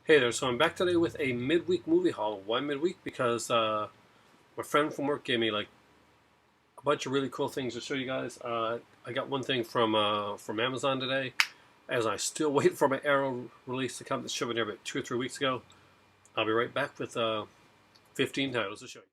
Hey there, so I'm back today with a midweek movie haul. Why midweek? Because my friend from work gave me like a bunch of really cool things to show you guys. I got one thing from Amazon today, as I still wait for my Arrow release to come. It should have been there about 2 or 3 weeks ago. I'll be right back with 15 titles to show you.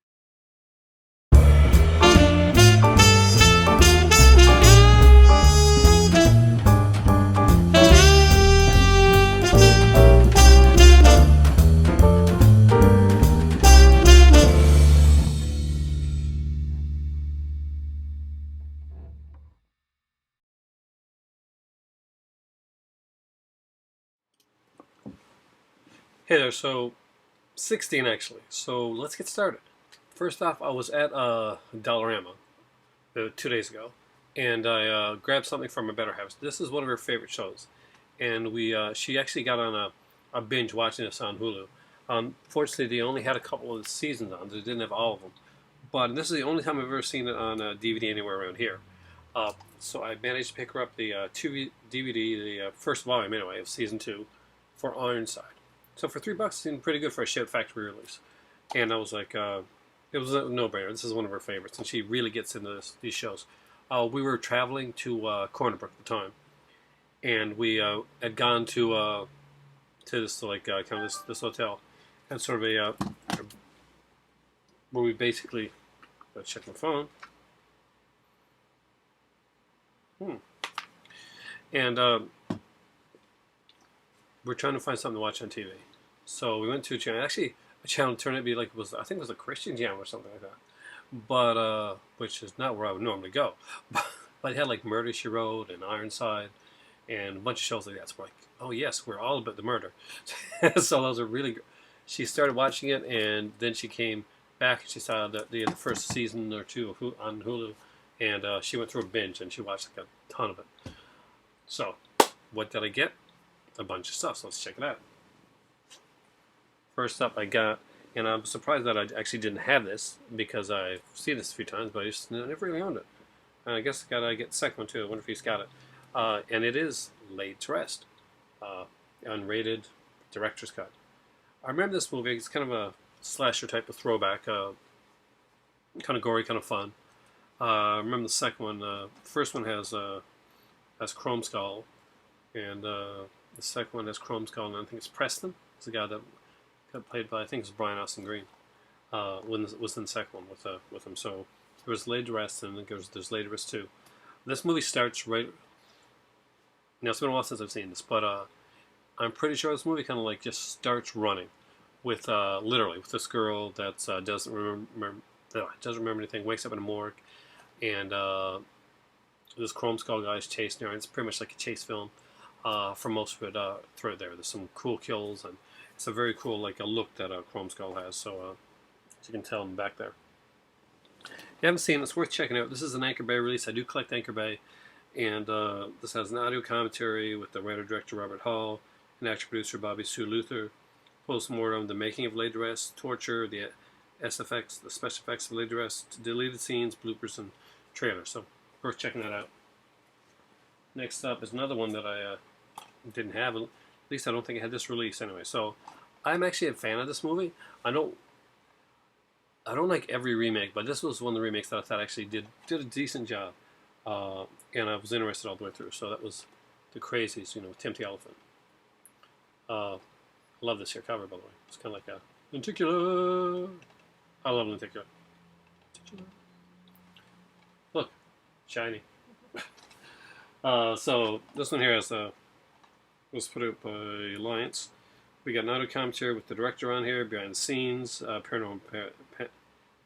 Hey there, so 16 actually. So let's get started. First off, I was at Dollarama 2 days ago, and I grabbed something from my better half. This is one of her favorite shows, and we she actually got on a binge watching this on Hulu. Fortunately, they only had a couple of seasons on; they didn't have all of them. But this is the only time I've ever seen it on DVD anywhere around here. So I managed to pick her up the DVD, the first volume anyway of season 2 for Ironside. So for $3, it seemed pretty good for a Shout Factory release. And I was like, it was a no-brainer. This is one of her favorites, and she really gets into these shows. We were traveling to Corner Brook at the time, and we had gone to this like kind of this hotel, and sort of where we basically check my phone. And we're trying to find something to watch on TV. So we went to a channel. Actually, a channel turned out to be like I think it was a Christian channel or something like that. But which is not where I would normally go. But it had like Murder She Wrote and Ironside and a bunch of shows like that. So we're like, oh yes, we're all about the murder. So those are really good. She started watching it, and then she came back and she saw the first season or two on Hulu, and she went through a binge and she watched like a ton of it. So, what did I get? A bunch of stuff, so let's check it out. First up I got, and I'm surprised that I actually didn't have this, because I've seen this a few times, but I just never really owned it. And I guess I gotta get the second one too. I wonder if he's got it. And it is Laid to Rest. Unrated, director's cut. I remember this movie. It's kind of a slasher type of throwback, kind of gory, kind of fun. I remember the second one. The first one has Chrome Skull, and the second one has Chrome Skull, and I think it's Preston. It's the guy that got played by, I think it was Brian Austin Green. Was in the second one with him. So there was Laid to Rest, and there's Laid to Rest 2. This movie starts right. Now it's been a while since I've seen this, but I'm pretty sure this movie kind of like just starts running with literally with this girl that doesn't remember anything, wakes up in a morgue, and this Chrome Skull guy is chasing her. And it's pretty much like a chase film for most of it through there. There's some cool kills, and it's a very cool like a look that Chrome Skull has. So as you can tell, I'm back there. If you haven't seen it, it's worth checking out. This is an Anchor Bay release. I do collect Anchor Bay, and this has an audio commentary with the writer-director Robert Hall, and actor-producer Bobby Sue Luther, post-mortem, the making of Laid to Rest, torture, the SFX, the special effects of Laid to Rest, deleted scenes, bloopers, and trailers. So worth checking that out. Next up is another one that I didn't have. At least I don't think I had this release anyway. So I'm actually a fan of this movie. I don't like every remake, but this was one of the remakes that I thought actually did a decent job, and I was interested all the way through. So that was the Crazies, with Tim the Elephant. I love this here cover, by the way. It's kind of like a lenticular. I love lenticular. Look, shiny. So this one here is was put up by Alliance. We got an audio commentary with the director on here, behind the scenes, Paranormal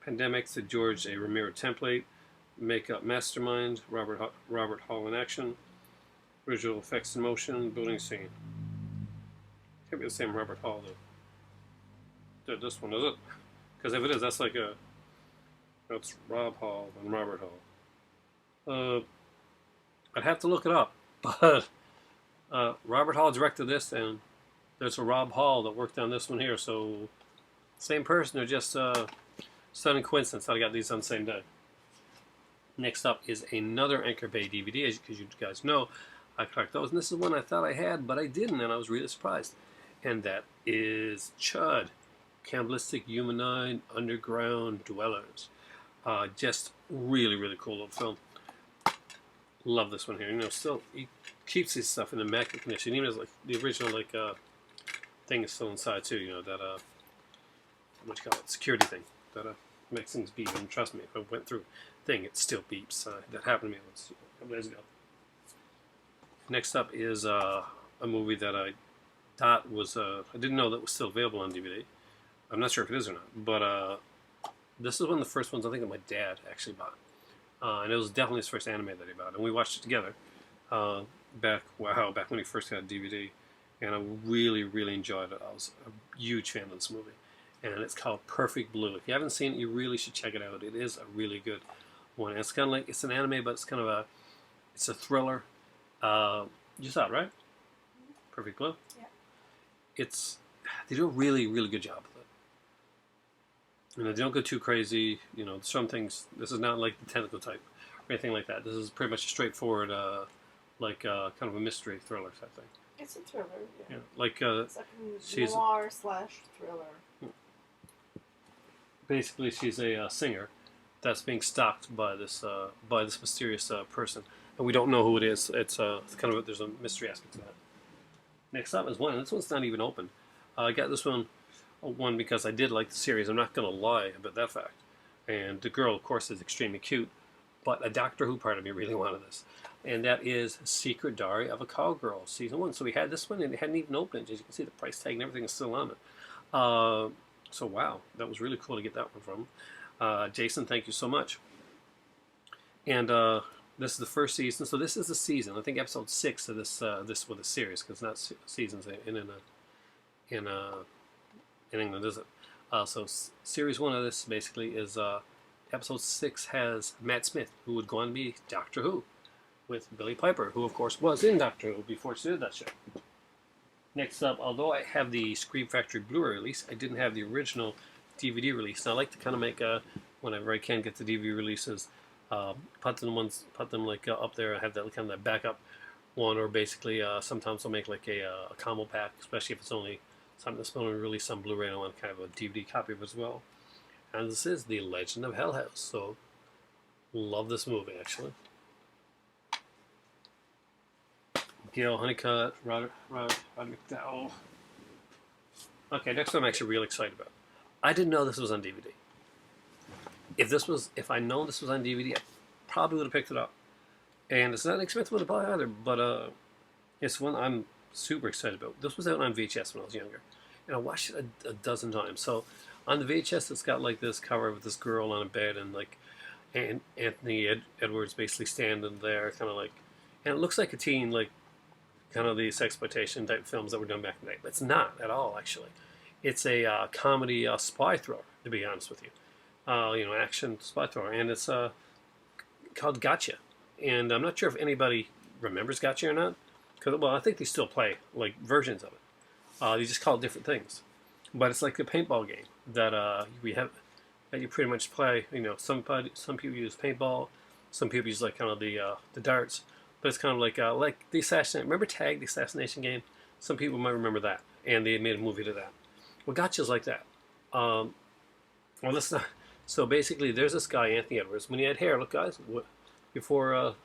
Pandemics, the George A. Romero template, Makeup Mastermind, Robert Hall in action, visual effects in motion, building scene. Can't be the same Robert Hall that did this one, is it? Because if it is, that's like that's Rob Hall and Robert Hall. I'd have to look it up, but Robert Hall directed this, and there's a Rob Hall that worked on this one here, so same person, or just stunning coincidence that I got these on the same day. Next up is another Anchor Bay DVD, because you guys know I collect those, and this is one I thought I had, but I didn't, and I was really surprised. and that is Chud, Cannibalistic Humanoid Underground Dwellers. Just really, really cool little film. Love this one here. You know, still he keeps his stuff in immaculate condition. Even as like the original thing is still inside too. You know that what you call it, security thing that makes things beep. And trust me, if I went through thing, it still beeps. That happened to me a couple days ago. Next up is a movie that I thought was I didn't know that was still available on DVD. I'm not sure if it is or not, but this is one of the first ones I think that my dad actually bought. And it was definitely his first anime that he bought, and we watched it together back when he first got a DVD, and I really, really enjoyed it. I was a huge fan of this movie, and it's called Perfect Blue. If you haven't seen it, you really should check it out. It is a really good one. And it's kind of like it's an anime, but it's kind of it's a thriller. You saw it, right? Perfect Blue. Yeah. They do a really, really good job. You know, they don't go too crazy. You know, some things. This is not like the tentacle type or anything like that. This is pretty much a straightforward, kind of a mystery thriller type thing. It's a thriller. Yeah. Like it's like a noir / thriller. Basically, she's a singer that's being stalked by this mysterious person, and we don't know who it is. It's kind of there's a mystery aspect to that. Next up is one. This one's not even open. I got this one. One, because I did like the series. I'm not going to lie about that fact. And the girl, of course, is extremely cute. But a Doctor Who part of me really wanted this. And that is Secret Diary of a Cowgirl, Season 1. So we had this one, and it hadn't even opened. As you can see, the price tag and everything is still on it. So, wow. That was really cool to get that one from. Jason, thank you so much. And this is the first season. So this is the season. I think episode 6 of this with the series. Because it's not seasons in England, is it? So series 1 of this basically is episode 6 has Matt Smith, who would go on to be Doctor Who, with Billie Piper, who of course was in Doctor Who before she did that show. Next up, although I have the Scream Factory Blu-ray release, I didn't have the original DVD release. And I like to kind of make whenever I can get the DVD releases, put them up there. I have that kind of that backup one, or basically sometimes I'll make like a combo pack, especially if it's only something that's going to release on Blu-ray, and I want kind of a DVD copy of it as well. And this is The Legend of Hell House. So, love this movie, actually. Gail Honeycutt, Rod McDowell. Okay, next one I'm actually really excited about. I didn't know this was on DVD. If I known this was on DVD, I probably would have picked it up. And it's not an expensive one to buy either, but it's one I'm super excited about. This was out on VHS when I was younger, and I watched it a dozen times. So on the VHS, it's got like this cover with this girl on a bed, and like Anthony Edwards basically standing there, kind of like, and it looks like a teen, like kind of these exploitation type films that were done back in the day, but it's not at all actually. It's a comedy spy thriller, to be honest with you. Action spy thriller, and it's called Gotcha. And I'm not sure if anybody remembers Gotcha or not. Well, I think they still play like versions of it. They just call it different things, but it's like a paintball game that we have that you pretty much play. You know, some people use paintball, some people use like kind of the darts, but it's kind of like the assassination. Remember Tag, the assassination game? Some people might remember that, and they made a movie to that. Well, Gotcha's like that. Well, let's not. So basically, there's this guy Anthony Edwards. When he had hair, look, guys, before.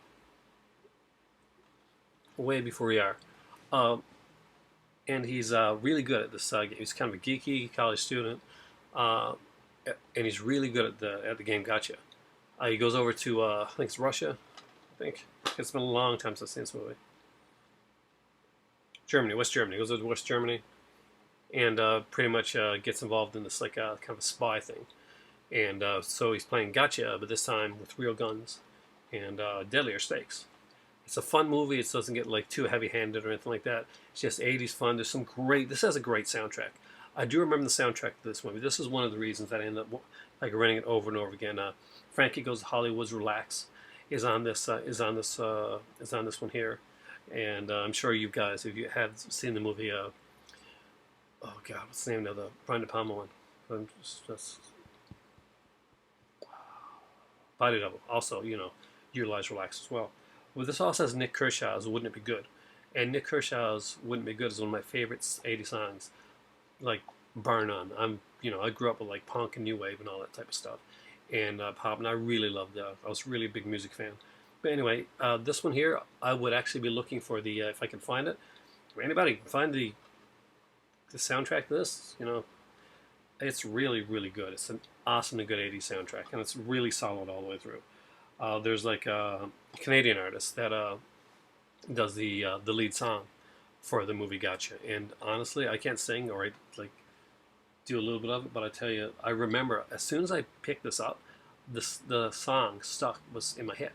Way before we are. And he's really good at this game. He's kind of a geeky college student, and he's really good at the game Gotcha. He goes over to, I think it's Russia, I think. It's been a long time since I've seen this movie. Germany, West Germany. He goes over to West Germany, and pretty much gets involved in this like kind of a spy thing. And so he's playing Gotcha, but this time with real guns and deadlier stakes. It's a fun movie. It doesn't get like too heavy-handed or anything like that. It's just 80s fun. There's some great. This has a great soundtrack. I do remember the soundtrack to this movie. This is one of the reasons that I ended up like renting it over and over again. Frankie Goes to Hollywood's Relax is on this one here, and I'm sure you guys, if you have seen the movie, oh God, what's the name of the Brian De Palma one? Body Double. Also, Utilize Relax as well. Well, this also has Nick Kershaw's Wouldn't It Be Good? And Nick Kershaw's "Wouldn't Be Good" is one of my favorite '80s songs, like bar none. I grew up with like punk and new wave and all that type of stuff, and pop, and I really loved that. I was really a big music fan. But anyway, this one here, I would actually be looking for the if I can find it. If anybody can find the soundtrack to this, it's really really good. It's an awesome and good '80s soundtrack, and it's really solid all the way through. There's like a Canadian artist that does the lead song for the movie Gotcha, and honestly, I can't sing or like do a little bit of it, but I tell you, I remember as soon as I picked this up, the song stuck was in my head,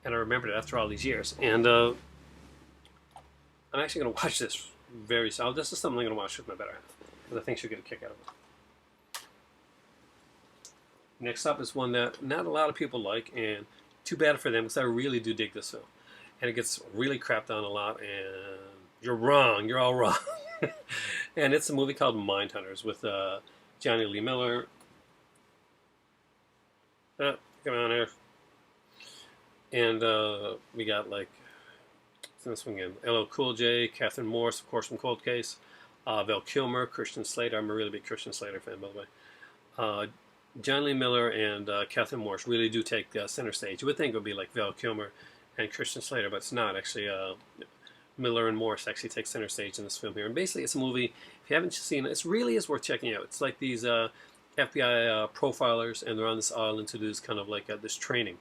and I remembered it after all these years. And I'm actually going to watch this very soon. This is something I'm going to watch with my better half because I think she'll get a kick out of it. Next up is one that not a lot of people like, and too bad for them because I really do dig this film. And it gets really crapped on a lot, and you're wrong. You're all wrong. And it's a movie called Mindhunters with Johnny Lee Miller. Come on here. And we got like this one again. LL Cool J, Catherine Morse, of course, from Cold Case. Val Kilmer, Christian Slater. I'm a really big Christian Slater fan, by the way. John Lee Miller and Catherine Morse really do take center stage. You would think it would be like Val Kilmer and Christian Slater, but it's not. Actually, Miller and Morse actually take center stage in this film here. And basically, it's a movie, if you haven't seen it, it really is worth checking out. It's like these FBI profilers, and they're on this island to do this kind of like this training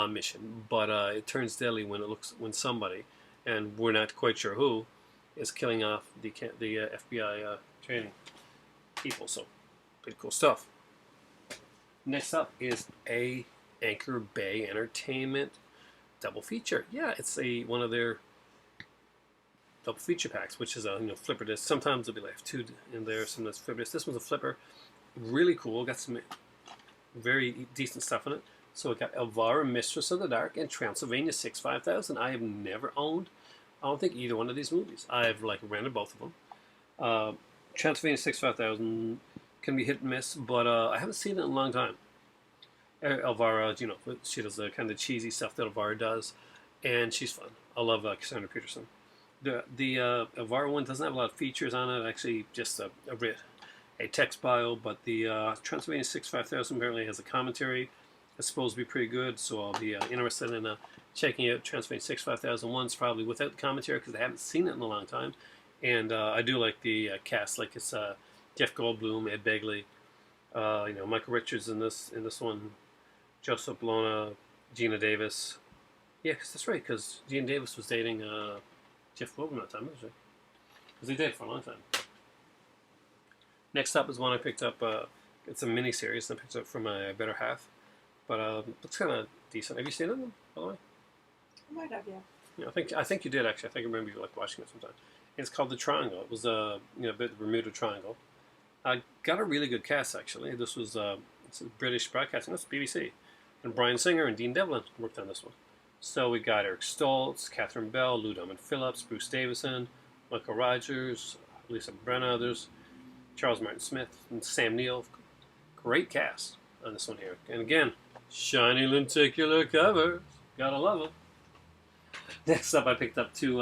mission. But it turns deadly when somebody, and we're not quite sure who, is killing off the FBI training people. So, pretty cool stuff. Next up is a Anchor Bay Entertainment double feature. Yeah, it's one of their double feature packs, which is a flipper disc. Sometimes there'll be like two in there, sometimes flipper disc. This one's a flipper, really cool. Got some very decent stuff in it. So we got Elvira, Mistress of the Dark, and Transylvania 65000. I have never owned, I don't think, either one of these movies. I've like rented both of them. Transylvania 65000 can be hit and miss, but I haven't seen it in a long time. Elvira, she does the kind of cheesy stuff that Elvira does, and she's fun. I love Cassandra Peterson. The Elvira one doesn't have a lot of features on it, actually just a text bio, but the Transylvania 65000 apparently has a commentary. It's supposed to be pretty good, so I'll be interested in checking out Transylvania 65000 once, probably without the commentary, because I haven't seen it in a long time. And I do like the cast, like it's Jeff Goldblum, Ed Begley, Michael Richards in this one, Joseph Bologna, Gina Davis. Yeah, cause that's right, because Gina Davis was dating Jeff Goldblum that time, wasn't she? Because they dated for a long time. Next up is one I picked up. It's a mini series that I picked up from my better half, but looks kind of decent. Have you seen it, by the way? I might have, yeah. Yeah, I think you did actually. I think I remember you like watching it sometime. It's called The Triangle. It was a bit of the Bermuda Triangle. Got a really good cast actually. This was it's a British broadcasting. That's BBC, and Bryan Singer and Dean Devlin worked on this one. So we got Eric Stoltz, Catherine Bell, Lou Diamond Phillips, Bruce Davison, Michael Rogers, Lisa Brenna. There's Charles Martin Smith and Sam Neill. Great cast on this one here. And again, shiny lenticular covers. Gotta love them. Next up, I picked up two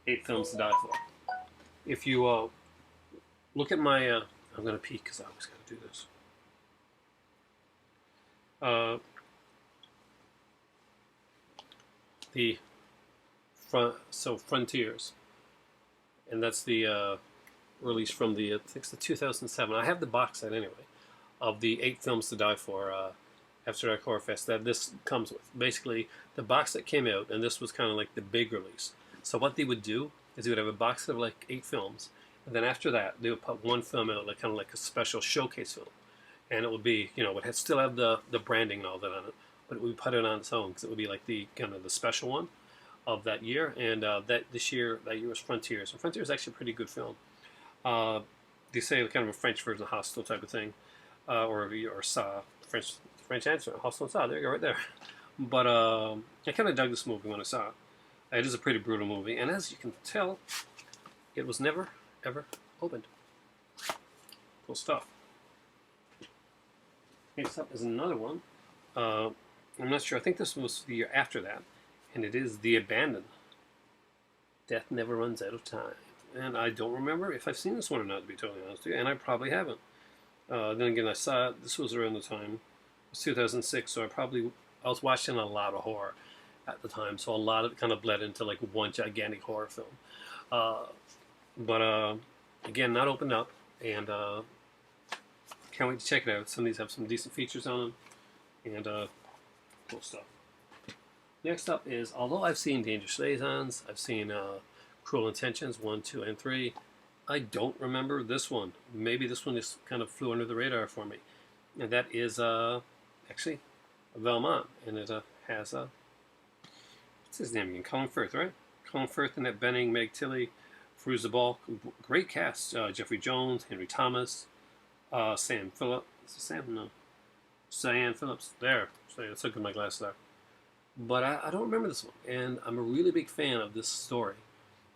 8 Films to Die For. If you look at my, I'm going to peek because I always got to do this. Frontiers, and that's the release from I think it's the 2007. I have the box set anyway of the 8 Films to Die For After Dark Horror Fest that this comes with. Basically, the box set came out, and this was kind of like the big release. So what they would do is they would have a box set of like 8 films, and then after that they would put one film out, like kind of like a special showcase film, and it would be it would still have the branding and all that on it, but we put it on its own because it would be like the kind of the special one of that year. And that year was Frontiers, and Frontiers is actually a pretty good film. They say kind of a French version of Hostel type of thing, or Saw, French answer, Hostel and Saw. There you go, right there. But I kind of dug this movie when I saw it. It is a pretty brutal movie, and as you can tell, it was never ever opened. Cool stuff. Next up is another one. I'm not sure. I think this was the year after that, and it is The Abandoned. Death Never Runs Out of Time. And I don't remember if I've seen this one or not, to be totally honest with you, and I probably haven't. Then again, I saw it, this was around the time, it was 2006, so I was watching a lot of horror at the time, so a lot of it kind of bled into like one gigantic horror film. But again, not opened up, and can't wait to check it out. Some of these have some decent features on them, and cool stuff. Next up is, although I've seen Dangerous Liaisons, I've seen Cruel Intentions 1, 2, and 3, I don't remember this one. Maybe this one just kind of flew under the radar for me. And that is actually Velmont, and it has what's his name again? Colin Firth, right? Colin Firth, Annette Bening, Meg Tilly, Fairuza Balk, great cast. Jeffrey Jones, Henry Thomas, Sam Phillips. Is it Sam? No. Cyan Phillips. There. So let's look at my glasses there. But I don't remember this one, and I'm a really big fan of this story.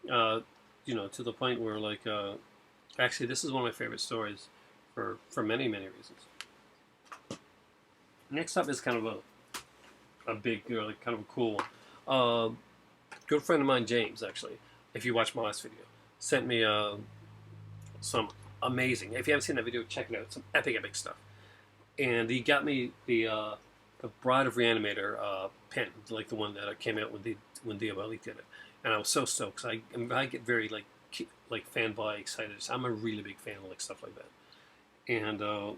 You know, to the point where, like, actually, this is one of my favorite stories for many, many reasons. Next up is kind of a big, like, kind of a cool one. Good friend of mine, James, actually, if you watched my last video, sent me some amazing. If you haven't seen that video, check it out. Some epic, epic stuff. And he got me the Bride of Reanimator pen, like the one that came out when Diabolique did it. And I was so stoked, because I get very like fanboy excited. I'm a really big fan of like stuff like that. And I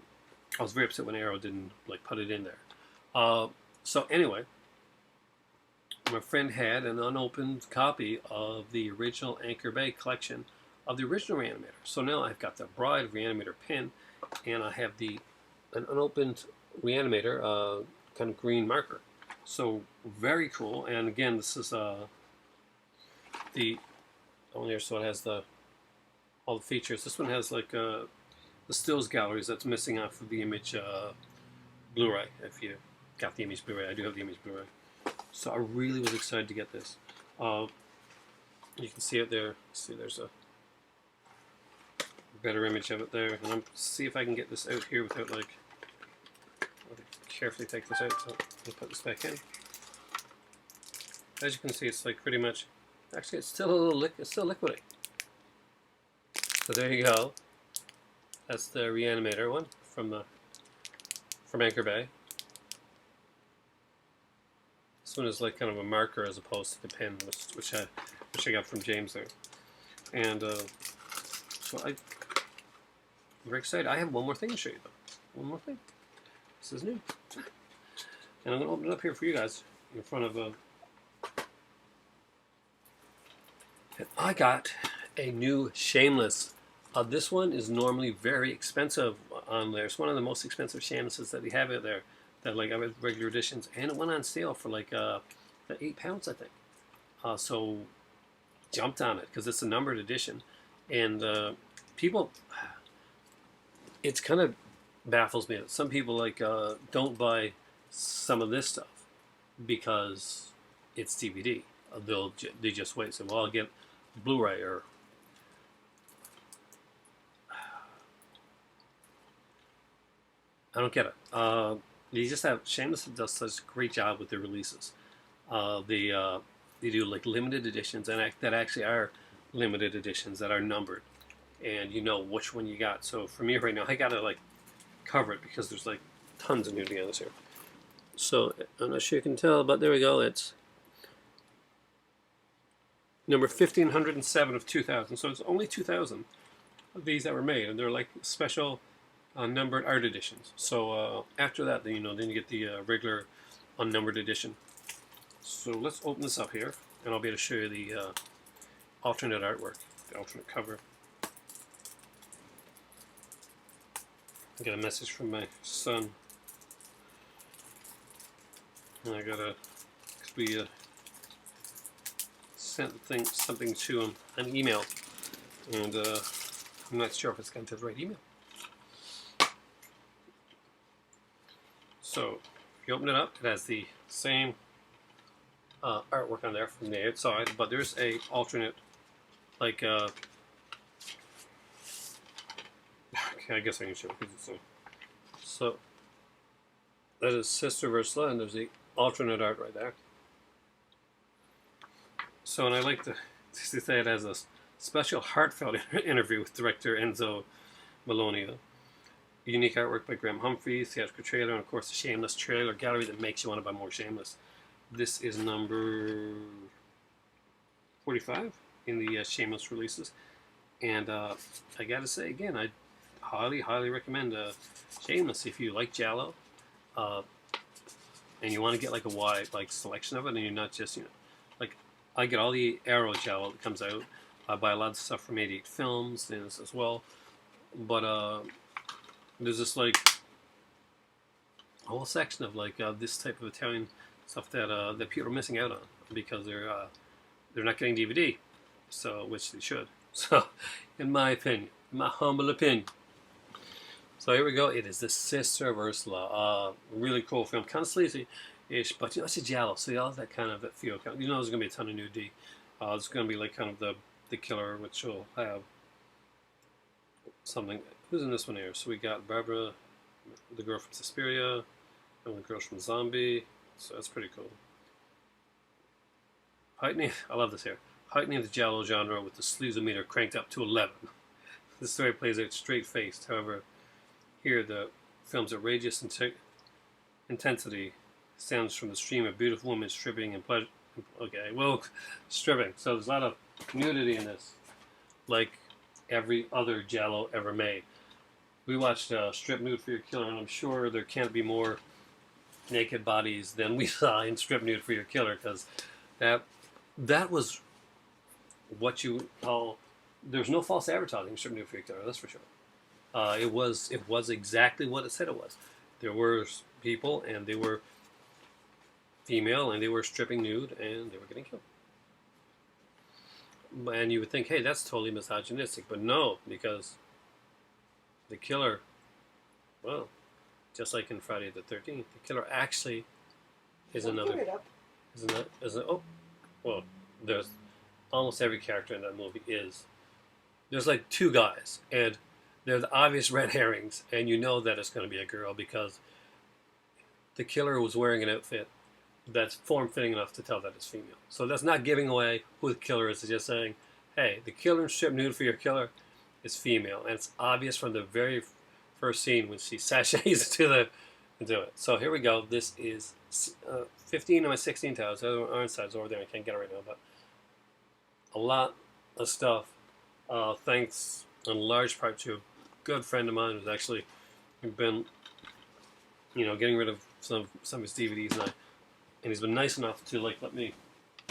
was very upset when Arrow didn't like put it in there. So anyway, my friend had an unopened copy of the original Anchor Bay collection of the original Reanimator. So now I've got the Bride of Reanimator pen, and I have an unopened Reanimator kind of green marker. So very cool. And again, this is the on here, so it has all the features. This one has like the stills galleries that's missing off of the image Blu-ray. If you got the image Blu-ray, I do have the image Blu-ray. So I really was excited to get this. You can see it there. See, there's a better image of it there. And I'm see if I can get this out here without like. I'll carefully take this out. So I'll put this back in. As you can see, it's like pretty much. Actually, it's still a little it's still liquidy. So there you go. That's the Reanimator one from Anchor Bay. This one is like kind of a marker as opposed to the pen, which I got from James there. And so I'm very excited. I have one more thing to show you though. One more thing. This is new, and I'm gonna open it up here for you guys in front of And I got a new Shameless. This one is normally very expensive on there. It's one of the most expensive Shamelesses that they have out there. That like I have regular editions, and it went on sale for like £8, I think. So jumped on it because it's a numbered edition, and people. It's kind of baffles me that some people like don't buy some of this stuff because it's DVD. They just wait. So well, I'll get Blu-ray or I don't get it. They just have Shameless does such a great job with their releases. They do like limited editions and that actually are limited editions that are numbered, and you know which one you got. So for me right now, I gotta like cover it because there's like tons of nudity on this here. So I'm not sure you can tell, but there we go. It's number 1507 of 2000. So it's only 2000 of these that were made, and they're like special numbered art editions. So after that, then you get the regular unnumbered edition. So let's open this up here, and I'll be able to show you the alternate artwork, the alternate cover. I got a message from my son, and I gotta we sent something to him, an email, and I'm not sure if it's gone to the right email. So if you open it up, it has the same artwork on there from the outside, but there's a alternate, like okay, I guess I can show it because it's so that is Sister Ursula, and there's the alternate art right there. So, and I like the They say it has a special heartfelt interview with director Enzo Malonia. Unique artwork by Graham Humphreys, theatrical trailer, and of course the Shameless trailer gallery that makes you want to buy more Shameless. This is number 45 in the Shameless releases. And I gotta say again, I highly recommend Shameless if you like Giallo, and you want to get like a wide like selection of it, and you're not just like I get all the Arrow Giallo that comes out. I buy a lot of stuff from 88 Films as well, but there's this like a whole section of like this type of Italian stuff that people are missing out on because they're not getting DVD, so which they should. So, in my opinion, my humble opinion. So here we go. It is The Sister of Ursula. Really cool film. Kind of sleazy-ish, but it's a giallo, so you all have that kind of feel. You know there's going to be a ton of nudity. There's going to be like kind of the killer, which will have something. Who's in this one here? So we got Barbara, the girl from Suspiria, and the girl from Zombie. So that's pretty cool. Heightening, I love this here. Heightening the giallo genre with the sleazometer cranked up to 11. The story plays out straight-faced. However, here the film's outrageous intensity stems from the stream of beautiful women stripping and pleasure. Okay, well, stripping. So there's a lot of nudity in this, like every other giallo ever made. We watched Strip Nude for Your Killer, and I'm sure there can't be more naked bodies than we saw in Strip Nude for Your Killer, because that was what you call. There's no false advertising in Strip Nude for Your Killer, that's for sure. It was exactly what it said it was. There were people, and they were female, and they were stripping nude, and they were getting killed. And you would think, hey, that's totally misogynistic, but no, because the killer, well, just like in Friday the 13th, the killer actually is another. Well, there's almost every character in that movie is. There's like two guys, and they're the obvious red herrings, and you know that it's going to be a girl because the killer was wearing an outfit that's form-fitting enough to tell that it's female. So that's not giving away who the killer is. It's just saying, hey, the killer in Strip Nude for Your Killer is female, and it's obvious from the very first scene when she sachets into it. So here we go. This is 15 of my 16 towels. The other orange side's over there. I can't get it right now, but a lot of stuff. Thanks in large part to a good friend of mine who's actually been, getting rid of some of his DVDs, and he's been nice enough to like let me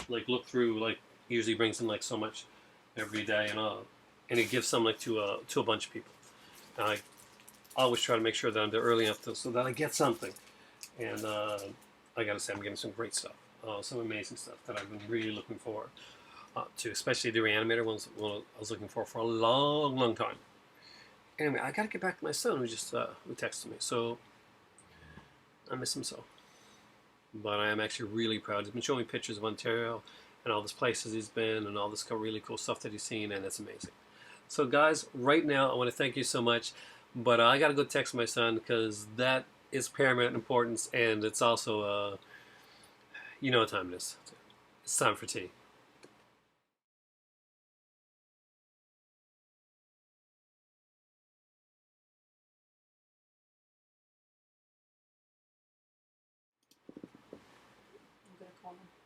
like look through. Like usually brings in like so much every day, and he gives some like to a bunch of people. And I always try to make sure that I'm there early enough so that I get something. And I gotta say, I'm getting some great stuff, some amazing stuff that I've been really looking forward to, especially the Reanimator ones. One I was looking for a long time. Anyway, I gotta get back to my son who just who texted me. So I miss him so. But I am actually really proud. He's been showing me pictures of Ontario and all these places he's been and all this really cool stuff that he's seen, and it's amazing. So guys, right now I want to thank you so much, but I got to go text my son because that is paramount importance, and it's also, you know what time it is. It's time for tea.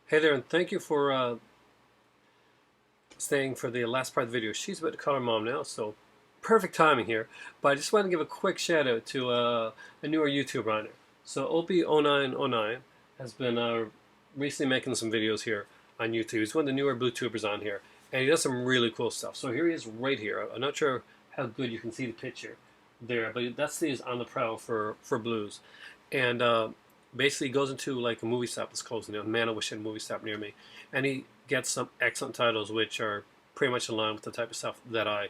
Hey there, and thank you for staying for the last part of the video. She's about to call her mom now, so perfect timing here. But I just want to give a quick shout out to a newer YouTuber on there. So Opie0909 has been recently making some videos here on YouTube. He's one of the newer Bluetubers on here, and he does some really cool stuff. So here he is right here. I'm not sure how good you can see the picture there, but that's he's on the prowl for blues. And basically goes into like a movie stop that's closing down. Man, I wish I had a movie stop near me. And he gets some excellent titles which are pretty much in line with the type of stuff that I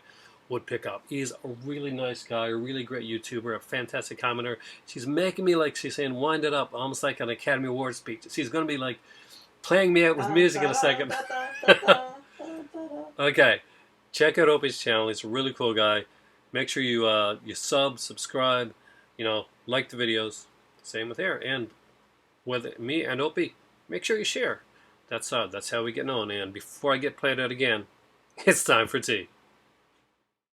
would pick up. He's a really nice guy, a really great YouTuber, a fantastic commenter. She's making me like, she's saying, wind it up, almost like an Academy Award speech. She's going to be like playing me out with music in a second. Okay, check out Opie's channel. He's a really cool guy. Make sure you subscribe, like the videos. Same with here. And with me and Opie, make sure you share. That's how we get on. And before I get played out again, it's time for tea.